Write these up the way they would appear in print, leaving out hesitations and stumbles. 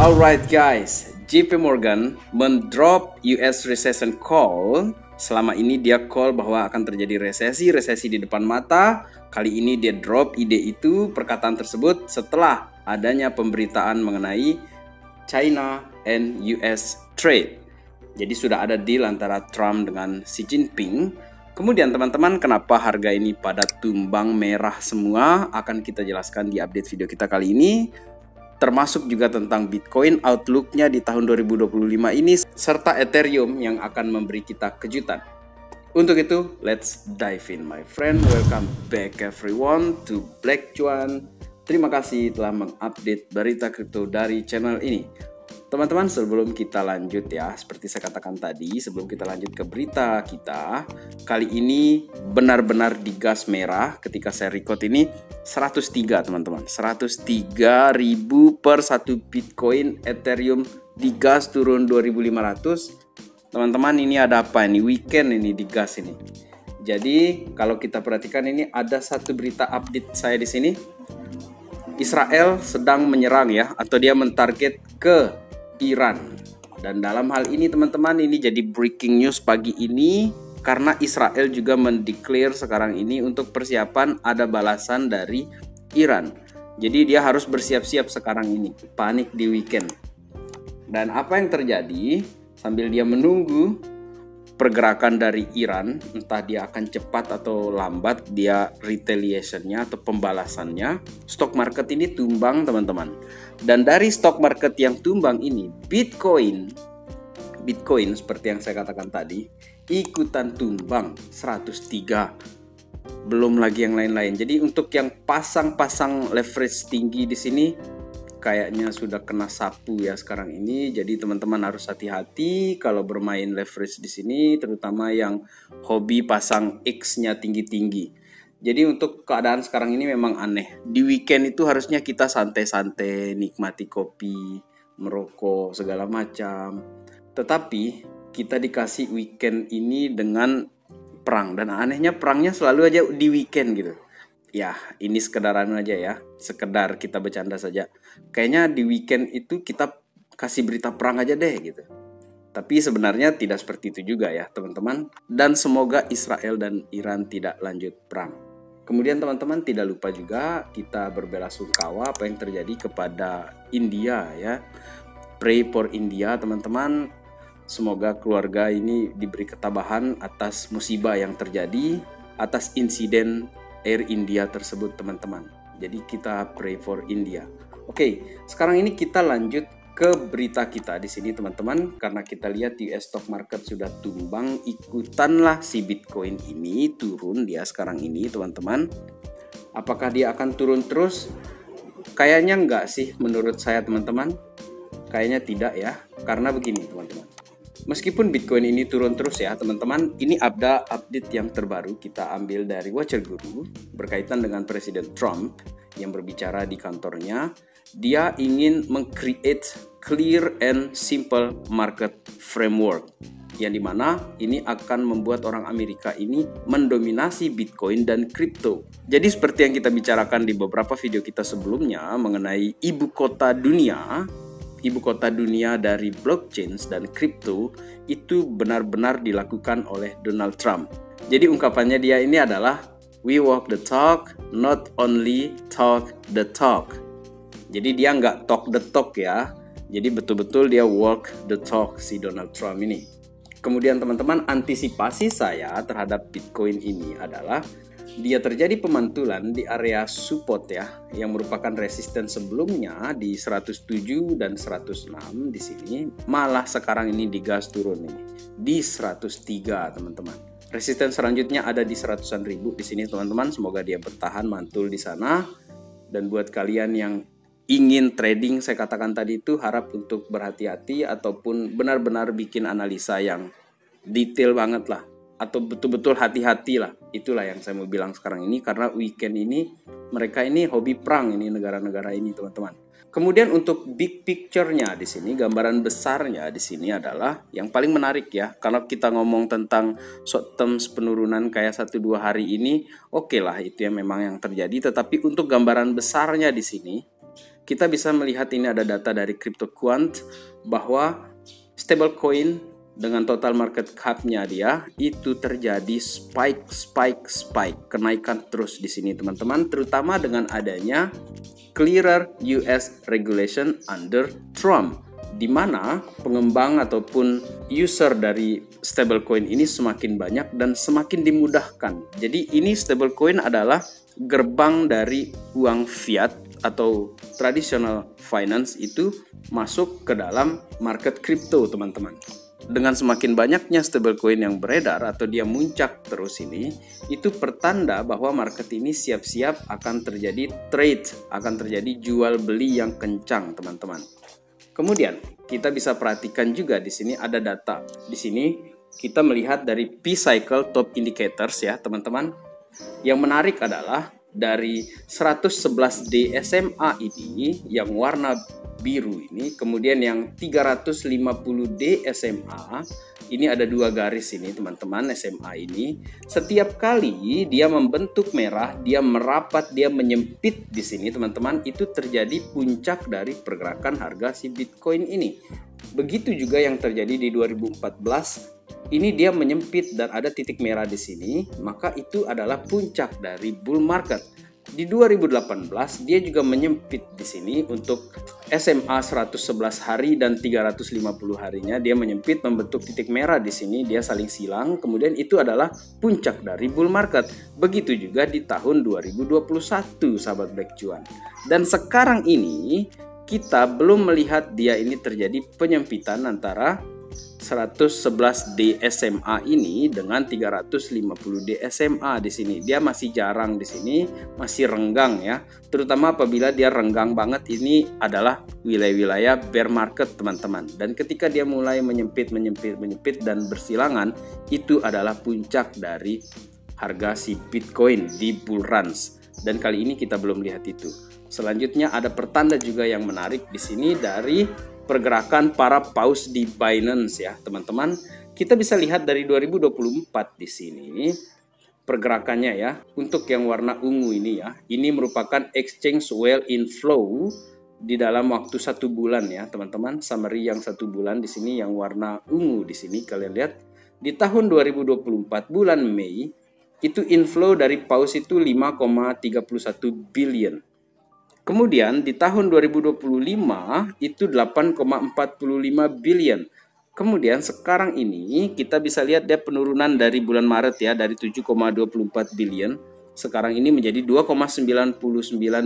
Alright guys, JP Morgan mendrop US recession call. Selama ini dia call bahwa akan terjadi resesi di depan mata. Kali ini dia drop ide itu, perkataan tersebut setelah adanya pemberitaan mengenai China and US trade. Jadi sudah ada deal antara Trump dengan Xi Jinping. Kemudian teman-teman, kenapa harga ini pada tumbang merah semua akan kita jelaskan di update video kita kali ini. Termasuk juga tentang Bitcoin outlook-nya di tahun 2025 ini, serta Ethereum yang akan memberi kita kejutan. Untuk itu, let's dive in my friend. Welcome back everyone to Black Cuan. Terima kasih telah mengupdate berita kripto dari channel ini. Teman-teman, sebelum kita lanjut ya, seperti saya katakan tadi, sebelum kita lanjut ke berita kita, kali ini benar-benar digas merah ketika saya record ini 103 teman-teman. 103.000 per satu Bitcoin, Ethereum digas turun 2.500. Teman-teman, ini ada apa ini? Weekend ini digas ini. Jadi, kalau kita perhatikan ini ada satu berita update saya di sini. Israel sedang menyerang ya, atau dia mentarget ke Iran. Dan dalam hal ini teman-teman, ini jadi breaking news pagi ini karena Israel juga mendeklar sekarang ini untuk persiapan ada balasan dari Iran. Jadi dia harus bersiap-siap sekarang ini, panik di weekend. Dan apa yang terjadi sambil dia menunggu pergerakan dari Iran, entah dia akan cepat atau lambat dia retaliation-nya atau pembalasannya, stock market ini tumbang teman-teman. Dan dari stock market yang tumbang ini, Bitcoin seperti yang saya katakan tadi, ikutan tumbang 103. Belum lagi yang lain-lain. Jadi untuk yang pasang leverage tinggi di sini kayaknya sudah kena sapu ya sekarang ini. Jadi teman-teman harus hati-hati kalau bermain leverage di sini, terutama yang hobi pasang X-nya tinggi-tinggi. Jadi untuk keadaan sekarang ini memang aneh. Di weekend itu harusnya kita santai-santai, nikmati kopi, merokok, segala macam. Tetapi kita dikasih weekend ini dengan perang. Dan anehnya perangnya selalu aja di weekend gitu. Ya, ini sekedar aja ya. Sekedar kita bercanda saja. Kayaknya di weekend itu kita kasih berita perang aja deh gitu. Tapi sebenarnya tidak seperti itu juga ya teman-teman. Dan semoga Israel dan Iran tidak lanjut perang. Kemudian teman-teman tidak lupa juga kita berbelasungkawa apa yang terjadi kepada India ya. Pray for India teman-teman. Semoga keluarga ini diberi ketabahan atas musibah yang terjadi, atas insiden Air India tersebut teman-teman. Jadi kita pray for India. Oke, sekarang ini kita lanjut ke berita kita di sini teman-teman. Karena kita lihat US stock market sudah tumbang, ikutanlah si Bitcoin ini turun dia sekarang ini teman-teman. Apakah dia akan turun terus? Kayaknya enggak sih menurut saya teman-teman. Kayaknya tidak ya. Karena begini teman-teman. Meskipun Bitcoin ini turun terus ya teman-teman, ini ada update yang terbaru kita ambil dari Watcher Guru berkaitan dengan Presiden Trump yang berbicara di kantornya. Dia ingin meng-create clear and simple market framework yang dimana ini akan membuat orang Amerika ini mendominasi Bitcoin dan kripto. Jadi seperti yang kita bicarakan di beberapa video kita sebelumnya mengenai ibu kota dunia dari blockchain dan kripto itu benar-benar dilakukan oleh Donald Trump. Jadi ungkapannya dia ini adalah we walk the talk, not only talk the talk. Jadi dia nggak talk the talk ya. Jadi betul-betul dia walk the talk si Donald Trump ini. Kemudian teman-teman, antisipasi saya terhadap Bitcoin ini adalah dia terjadi pemantulan di area support ya, yang merupakan resisten sebelumnya di 107 dan 106 di sini, malah sekarang ini digas turun ini di 103 teman-teman. Resisten selanjutnya ada di 100-an ribu di sini teman-teman. Semoga dia bertahan mantul di sana. Dan buat kalian yang ingin trading, saya katakan tadi itu harap untuk berhati-hati ataupun benar-benar bikin analisa yang detail banget lah. Atau betul-betul hati-hati lah. Itulah yang saya mau bilang sekarang ini. Karena weekend ini mereka ini hobi perang ini negara-negara ini teman-teman. Kemudian untuk big picture-nya di sini, gambaran besarnya di sini adalah yang paling menarik ya. Kalau kita ngomong tentang short term penurunan kayak 1-2 hari ini, oke lah itu yang memang yang terjadi. Tetapi untuk gambaran besarnya di sini, kita bisa melihat ini ada data dari CryptoQuant bahwa stablecoin dengan total market cap-nya dia itu terjadi spike, kenaikan terus di sini teman-teman, terutama dengan adanya clearer US regulation under Trump, di mana pengembang ataupun user dari stablecoin ini semakin banyak dan semakin dimudahkan. Jadi ini stablecoin adalah gerbang dari uang fiat atau traditional finance itu masuk ke dalam market crypto teman-teman. Dengan semakin banyaknya stablecoin yang beredar atau dia muncak terus ini, itu pertanda bahwa market ini siap-siap akan terjadi trade, akan terjadi jual beli yang kencang teman-teman. Kemudian kita bisa perhatikan juga di sini ada data. Di sini kita melihat dari P-Cycle Top Indicators ya teman-teman. Yang menarik adalah dari 111D SMA ini yang warna biru ini, kemudian yang 350D SMA ini ada dua garis ini teman-teman. SMA ini setiap kali dia membentuk merah, dia merapat, dia menyempit di sini teman-teman, itu terjadi puncak dari pergerakan harga si Bitcoin ini. Begitu juga yang terjadi di 2014, ini dia menyempit dan ada titik merah di sini, maka itu adalah puncak dari bull market. Di 2018 dia juga menyempit di sini untuk SMA 111 hari dan 350 harinya, dia menyempit membentuk titik merah di sini, dia saling silang, kemudian itu adalah puncak dari bull market. Begitu juga di tahun 2021 sahabat Black Cuan. Dan sekarang ini kita belum melihat dia ini terjadi penyempitan antara 111D SMA ini dengan 350D SMA di sini. Dia masih jarang di sini, masih renggang ya. Terutama apabila dia renggang banget, ini adalah wilayah-wilayah bear market teman-teman. Dan ketika dia mulai menyempit dan bersilangan, itu adalah puncak dari harga si Bitcoin di bull runs. Dan kali ini kita belum lihat itu. Selanjutnya ada pertanda juga yang menarik di sini dari pergerakan para paus di Binance ya teman-teman. Kita bisa lihat dari 2024 di sini pergerakannya ya. Untuk yang warna ungu ini ya, ini merupakan exchange whale inflow di dalam waktu 1 bulan ya teman-teman. Summary yang 1 bulan di sini yang warna ungu di sini kalian lihat. Di tahun 2024 bulan Mei itu inflow dari paus itu 5,31 billion. Kemudian di tahun 2025 itu 8,45 billion. Kemudian sekarang ini kita bisa lihat dia penurunan dari bulan Maret ya, dari 7,24 billion. Sekarang ini menjadi 2,99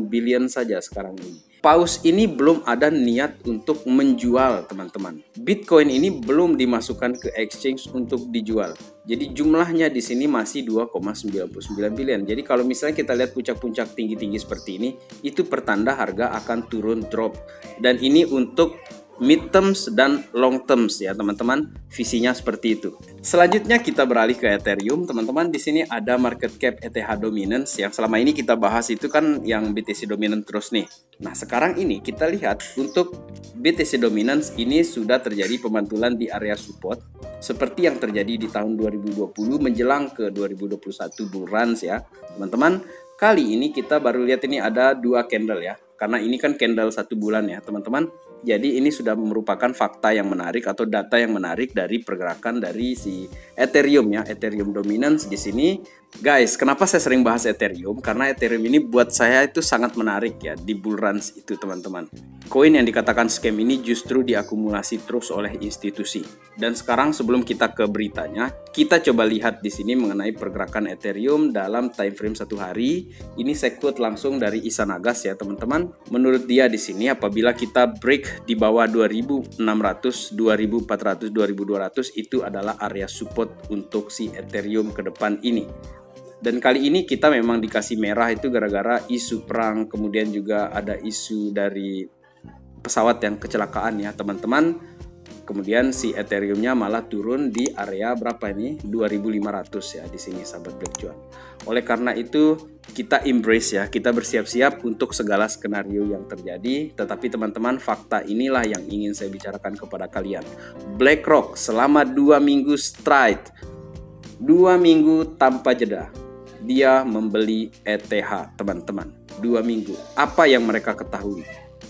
billion saja sekarang ini. Paus ini belum ada niat untuk menjual teman-teman. Bitcoin ini belum dimasukkan ke exchange untuk dijual. Jadi jumlahnya di sini masih 2,99 billion. Jadi kalau misalnya kita lihat puncak-puncak tinggi-tinggi seperti ini, itu pertanda harga akan turun drop. Dan ini untuk mid terms dan long terms ya teman-teman, visinya seperti itu. Selanjutnya kita beralih ke Ethereum teman-teman. Di sini ada market cap ETH dominance yang selama ini kita bahas itu kan yang BTC dominant terus nih. Nah sekarang ini kita lihat untuk BTC dominance ini sudah terjadi pemantulan di area support seperti yang terjadi di tahun 2020 menjelang ke 2021 bull runs ya teman-teman. Kali ini kita baru lihat ini ada 2 candle ya, karena ini kan candle 1 bulan ya teman-teman. Jadi ini sudah merupakan fakta yang menarik atau data yang menarik dari pergerakan dari si Ethereum ya, Ethereum dominance di sini. Guys, kenapa saya sering bahas Ethereum? Karena Ethereum ini buat saya itu sangat menarik ya di bull runs itu teman-teman. Koin yang dikatakan scam ini justru diakumulasi terus oleh institusi. Dan sekarang sebelum kita ke beritanya, kita coba lihat di sini mengenai pergerakan Ethereum dalam time frame 1 hari. Ini saya quote langsung dari Ihsan Agas ya teman-teman. Menurut dia di sini apabila kita break di bawah 2600, 2400, 2200 itu adalah area support untuk si Ethereum ke depan ini. Dan kali ini kita memang dikasih merah itu gara-gara isu perang, kemudian juga ada isu dari pesawat yang kecelakaan ya teman-teman. Kemudian si Ethereumnya malah turun di area berapa ini? 2500 ya di sini sahabat Black Cuan. Oleh karena itu kita embrace ya, kita bersiap-siap untuk segala skenario yang terjadi. Tetapi teman-teman, fakta inilah yang ingin saya bicarakan kepada kalian. BlackRock selama 2 minggu straight, 2 minggu tanpa jeda, dia membeli ETH teman-teman. 2 minggu. Apa yang mereka ketahui?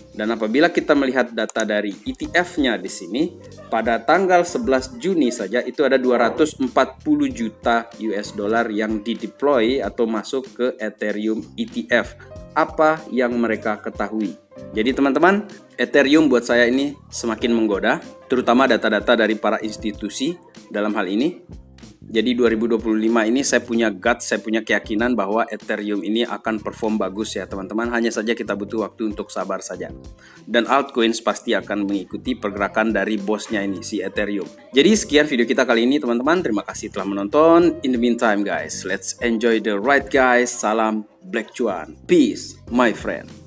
Dan apabila kita melihat data dari ETF-nya di sini, pada tanggal 11 Juni saja itu ada 240 juta US dollar yang dideploy atau masuk ke Ethereum ETF. Apa yang mereka ketahui? Jadi teman-teman, Ethereum buat saya ini semakin menggoda, terutama data-data dari para institusi dalam hal ini. Jadi 2025 ini saya punya guts, saya punya keyakinan bahwa Ethereum ini akan perform bagus ya teman-teman. Hanya saja kita butuh waktu untuk sabar saja. Dan altcoins pasti akan mengikuti pergerakan dari bosnya ini, si Ethereum. Jadi sekian video kita kali ini teman-teman. Terima kasih telah menonton. In the meantime guys, let's enjoy the ride guys. Salam Black Cuan. Peace my friend.